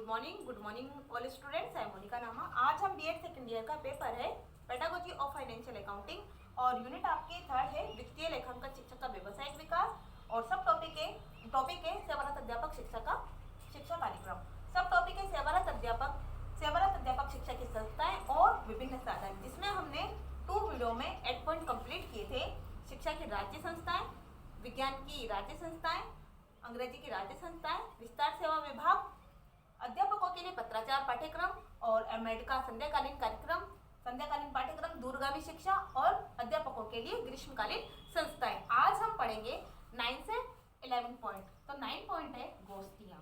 Morning all students. I Monika नामा। आज हम बीएड सेकेंड ईयर का पेपर है पेडागोजी ऑफ फाइनेंशियल अकाउंटिंग और यूनिट आपकी थर्ड है वित्तीय लेखांकन शिक्षा का व्यावसायिक विकास और सब टॉपिक है सेवारत अध्यापक शिक्षा का शिक्षा कार्यक्रम। सब टॉपिक है सेवारत अध्यापक शिक्षा की संस्थाएं और विभिन्न साधन, जिसमें हमने 2 वीडियो में 8 पॉइंट कंप्लीट किए थे। शिक्षा की राज्य संस्थाएं, विज्ञान की राज्य संस्थाएं, अंग्रेजी की राज्य संस्थाएं, विस्तार सेवा विभाग, अध्यापकों के लिए पत्राचार पाठ्यक्रम और एमएड का संध्याकालीन पाठ्यक्रम, दूरगामी शिक्षा और अध्यापकों के लिए ग्रीष्मकालीन संस्थाएं। आज हम पढ़ेंगे 9 से 11 पॉइंट। तो 9 पॉइंट है गोष्ठियां।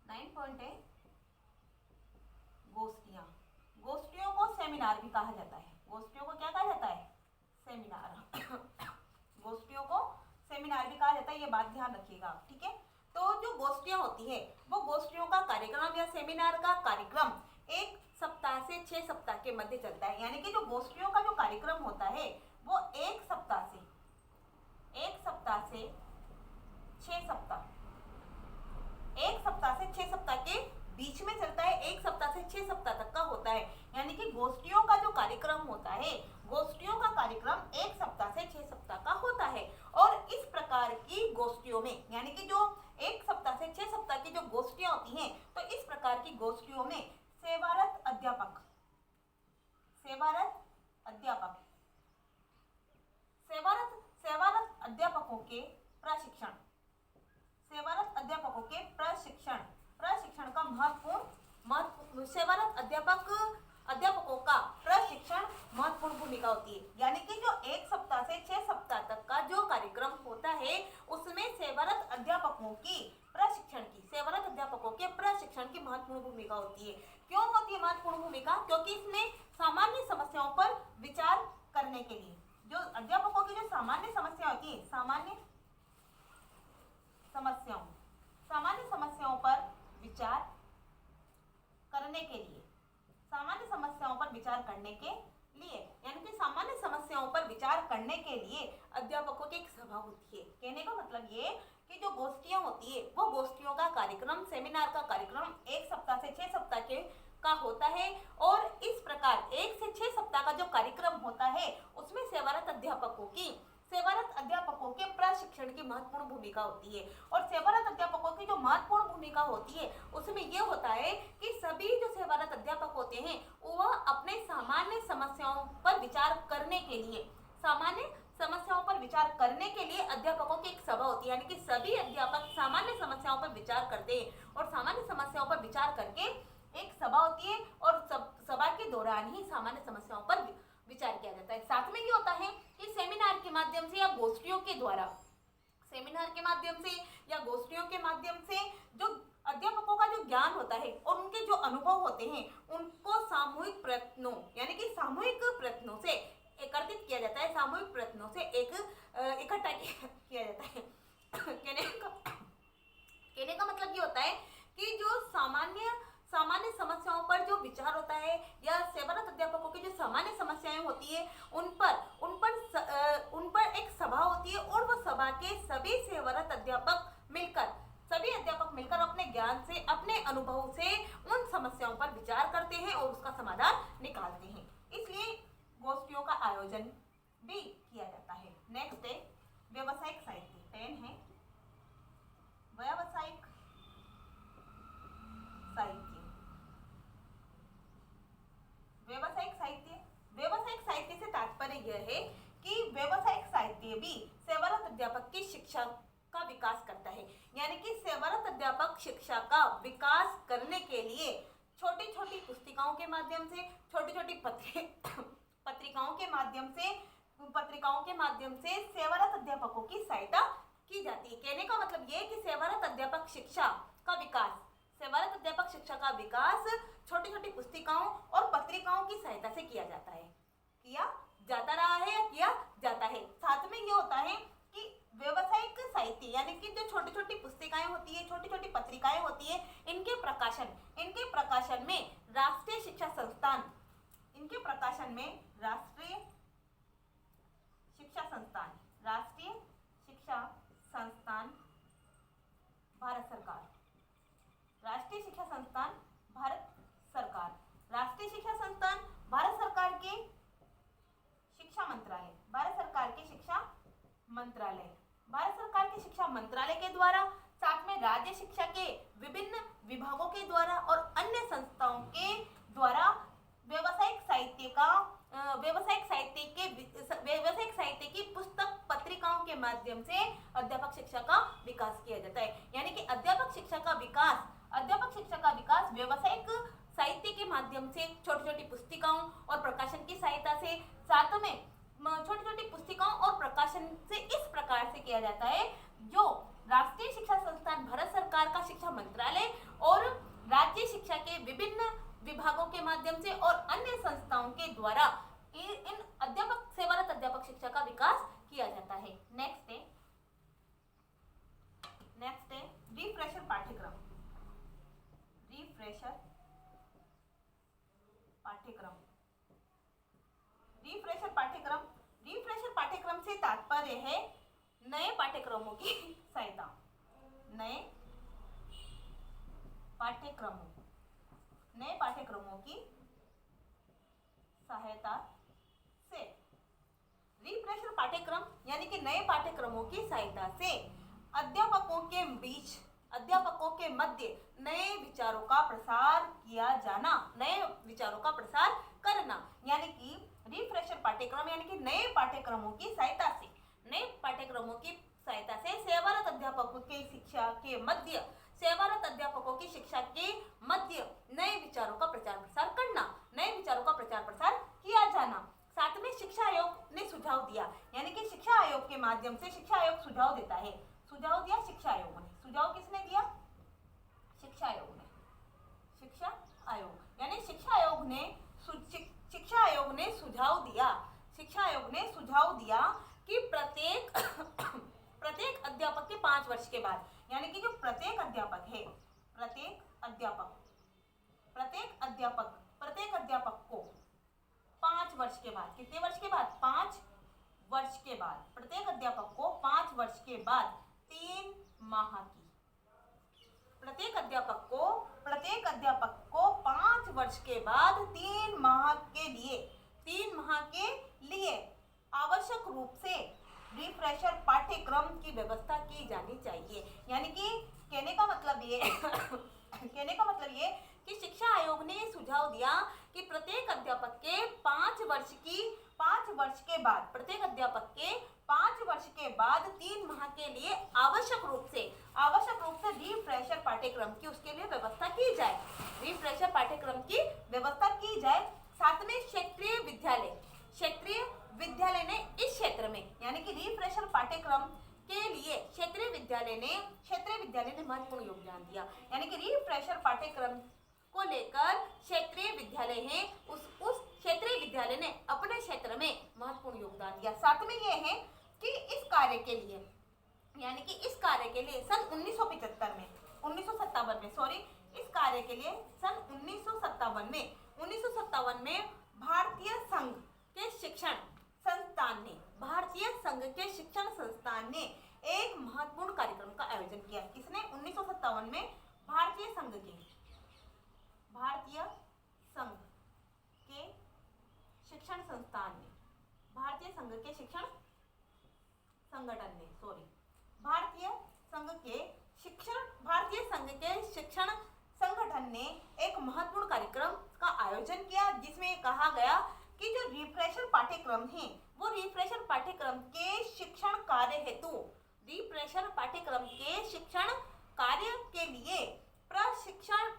9 पॉइंट है गोष्ठियां। गोष्ठियों को सेमिनार भी कहा जाता है। गोष्ठियों को क्या कहा जाता है? सेमिनार। गोष्ठियों को सेमिनार भी कहा जाता है, ये बात ध्यान रखिएगा, ठीक है। तो जो गोष्ठियां होती है वो गोष्ठियों का कार्यक्रम या सेमिनार का कार्यक्रम 1 सप्ताह से 6 सप्ताह के मध्य चलता है। यानी कि जो गोष्ठियों का जो कार्यक्रम होता है वो 1 सप्ताह से 6 सप्ताह के बीच में चलता है। 1 सप्ताह से 6 सप्ताह तक का होता है। यानी कि गोष्ठियों का जो कार्यक्रम होता है, गोष्ठियों का कार्यक्रम 1 सप्ताह से 6 सप्ताह का होता है। और इस प्रकार की गोष्ठियों में, यानी कि जो 1 सप्ताह से 6 सप्ताह की जो गोष्ठियां होती हैं, तो इस प्रकार की गोष्ठियों में सेवारत अध्यापकों के प्रशिक्षण का महत्वपूर्ण सेवारत अध्यापकों का प्रशिक्षण महत्वपूर्ण भूमिका होती है। यानी कि जो 1 सप्ताह से 6 सप्ताह तक का जो कार्यक्रम होता है उसमें सेवारत अध्यापकों के प्रशिक्षण की महत्वपूर्ण भूमिका होती है। क्यों होती है महत्वपूर्ण भूमिका? क्योंकि इसमें सामान्य समस्याओं पर विचार करने के लिए, जो अध्यापकों की जो सामान्य समस्या होती है, सामान्य समस्याओं पर विचार करने के लिए, यानी कि सामान्य समस्याओं पर विचार करने के लिए अध्यापकों की एक सभा होती है। कहने का मतलब ये कि जो गोष्ठियां होती है वो गोष्ठियों का कार्यक्रम, सेमिनार का कार्यक्रम 1 सप्ताह से 6 सप्ताह का होता है। और इस प्रकार 1 से 6 सप्ताह का जो कार्यक्रम होता है उसमें सेवारत अध्यापकों के प्रशिक्षण की महत्वपूर्ण भूमिका होती है। और सेवारत अध्यापकों की जो महत्वपूर्ण भूमिका होती है उसमें यह होता है कि सभी जो सेवारत अध्यापक होते हैं वह अपने सामान्य समस्याओं पर विचार करने के लिए अध्यापकों की एक सभा होती है। यानी कि सभी अध्यापक सामान्य समस्याओं पर विचार करते हैं और सामान्य समस्याओं पर विचार करके एक सभा होती है और सभा के दौरान ही सामान्य समस्याओं पर विचार किया जाता है। साथ में ये होता है कि सेमिनार के माध्यम से या गोष्ठियों के माध्यम से जो अध्यापकों का जो ज्ञान होता है और उनके जो अनुभव होते हैं उनको सामूहिक प्रयत्नों से एकत्रित किया जाता है, सामूहिक प्रयत्नों से इकट्ठा किया जाता है। कहने का मतलब ये होता है कि जो सामान्य समस्याओं पर जो विचार होता है या सेवारत अध्यापकों की जो सामान्य समस्याएं होती है उन पर एक सभा होती है और वो सभा के सभी सेवारत अध्यापक मिलकर अपने ज्ञान से, अपने अनुभव से उन समस्याओं पर विचार करते हैं और उसका समाधान निकालते हैं। इसलिए गोष्ठियों का आयोजन भी किया जाता है। नेक्स्ट है व्यावसायिक साहित्य। 10 है व्यावसायिक साहित्य से तात्पर्य यह है कि व्यावसायिक साहित्य भी सेवारत अध्यापक की शिक्षा का विकास करता है। यानी कि सेवारत अध्यापक शिक्षा का विकास करने के लिए छोटी छोटी पुस्तिकाओं के माध्यम से, छोटी छोटी पत्रिकाओं के माध्यम से सेवारत अध्यापकों की सहायता की जाती है। कहने का मतलब ये कि सेवारत अध्यापक शिक्षा का विकास छोटी छोटी पुस्तिकाओं और पत्रिकाओं की सहायता से किया जाता है। साथ में ये होता है कि व्यावसायिक साहित्य यानी कि जो छोटी छोटी पुस्तिकाएं होती है, छोटी छोटी पत्रिकाएं होती है, इनके प्रकाशन में राष्ट्रीय शिक्षा संस्थान भारत सरकार, राष्ट्रीय संस्थान भारत सरकार, राष्ट्रीय शिक्षा संस्थान भारत सरकार के शिक्षा मंत्रालय, भारत सरकार के शिक्षा मंत्रालय, भारत सरकार के शिक्षा मंत्रालय के द्वारा, साथ में राज्य शिक्षा के विभिन्न विभागों के द्वारा और अन्य संस्थाओं के द्वारा व्यावसायिक साहित्य की पुस्तक पत्रिकाओं के माध्यम से अध्यापक शिक्षा का विकास किया जाता है। यानी कि अध्यापक शिक्षा का विकास व्यावसायिक साहित्य के माध्यम से छोटी छोटी पुस्तिकाओं और प्रकाशन की सहायता से, साथ में छोटी छोटी पुस्तिकाओं और प्रकाशन से इस प्रकार से किया जाता है जो राष्ट्रीय शिक्षा संस्थान भारत सरकार का शिक्षा मंत्रालय और राज्य शिक्षा के विभिन्न विभागों के माध्यम से और अन्य संस्थाओं के द्वारा इन सेवारत अध्यापक शिक्षा का विकास किया जाता है। नेक्स्ट है रिफ्रेशर पाठ्यक्रम। रिफ्रेशर पाठ्यक्रम से तात्पर्य है नए पाठ्यक्रमों की सहायता, नए पाठ्यक्रमों की सहायता से। रिफ्रेशर पाठ्यक्रम यानी कि नए पाठ्यक्रमों की सहायता से अध्यापकों के मध्य नए विचारों का प्रसार किया जाना, नए विचारों का प्रसार करना। यानी कि रिफ्रेशर पाठ्यक्रम यानी कि नए पाठ्यक्रमों की सहायता से सेवारत अध्यापकों की शिक्षा के मध्य नए विचारों का प्रचार प्रसार करना, नए विचारों का प्रचार प्रसार किया जाना। साथ में शिक्षा आयोग ने सुझाव दिया, यानी कि शिक्षा आयोग के माध्यम से शिक्षा आयोग सुझाव देता है। सुझाव दिया शिक्षा आयोग ने। सुझाव किसने दिया? शिक्षा आयोग ने। शिक्षा आयोग यानी शिक्षा आयोग ने सुझाव दिया कि प्रत्येक अध्यापक के 5 वर्ष के बाद, यानी कि जो प्रत्येक अध्यापक को 5 वर्ष के बाद, कितने वर्ष के बाद? 5 वर्ष के बाद, प्रत्येक अध्यापक को 5 वर्ष के बाद 3 माह की, प्रत्येक अध्यापक को 5 वर्ष के बाद 3 माह के लिए आवश्यक रूप से रिफ्रेशर पाठ्यक्रम की व्यवस्था की जानी चाहिए। यानी कि कहने का मतलब ये कि शिक्षा आयोग ने सुझाव दिया कि प्रत्येक अध्यापक के 5 वर्ष के बाद, प्रत्येक अध्यापक के 5 वर्ष के बाद 3 माह के लिए आवश्यक रूप से रिफ्रेशर पाठ्यक्रम की उसके लिए व्यवस्था की जाए, रिफ्रेशर पाठ्यक्रम की व्यवस्था की जाए। साथ में क्षेत्रीय विद्यालय ने इस क्षेत्र में, यानी कि रिफ्रेशर पाठ्यक्रम के लिए क्षेत्रीय विद्यालय ने महत्वपूर्ण योगदान दिया। यानी कि रिफ्रेशर पाठ्यक्रम को लेकर क्षेत्रीय विद्यालय है, उस क्षेत्रीय विद्यालय ने अपने क्षेत्र में महत्वपूर्ण योगदान दिया। साथ में ये है कि इस कार्य के लिए सन 1957 में भारतीय संघ के शिक्षण संस्थान ने एक महत्वपूर्ण कार्यक्रम का आयोजन किया। किसने? 1957 में भारतीय संघ के शिक्षण संस्थान ने, भारतीय संघ के शिक्षण संगठन ने एक महत्वपूर्ण कार्यक्रम का आयोजन किया, जिसमें कहा गया कि जो रिफ्रेशर पाठ्यक्रम है वो रिफ्रेशर पाठ्यक्रम के शिक्षण कार्य के लिए प्रशिक्षण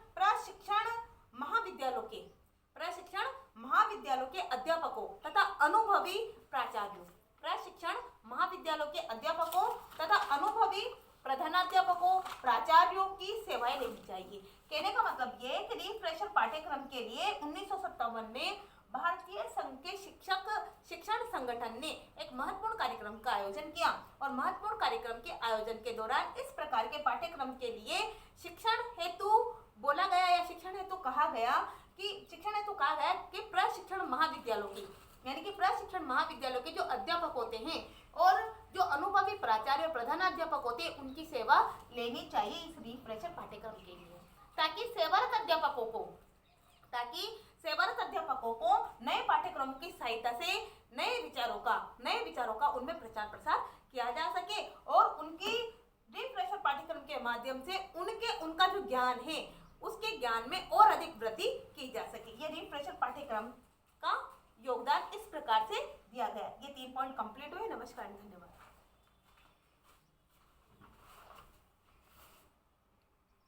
महाविद्यालयों के अध्यापकों तथा अनुभवी प्रधानाध्यापकों, प्राचार्यों की सेवाएं लेनी चाहिए। कहने का मतलब ये है कि रिफ्रेशर पाठ्यक्रम के लिए 1957 में भारतीय संघ के शिक्षण संगठन ने एक महत्वपूर्ण कार्यक्रम का आयोजन किया और महत्वपूर्ण कार्यक्रम के आयोजन के दौरान इस प्रकार के पाठ्यक्रम के लिए शिक्षण हेतु कहा गया कि प्रशिक्षण महाविद्यालयों के जो अध्यापक होते हैं और जो अनुभवी प्राचार्य और प्रधानाध्यापक होते हैं उनकी सेवा लेनी चाहिए इस रिफ्रेशर पाठ्यक्रम के लिए। ताकि सेवारत अध्यापकों को नए पाठ्यक्रमों की सहायता से नए विचारों का उनमें प्रचार प्रसार किया जा सके और उनकी रिफ्रेशर पाठ्यक्रम के माध्यम से उनका जो ज्ञान है उसके ज्ञान में और अधिक वृद्धि की जा सके। ये रिफ्रेशर पाठ्यक्रम का योगदान इस प्रकार से दिया गया। ये 3 पॉइंट कंप्लीट हुए। नमस्कार, धन्यवाद।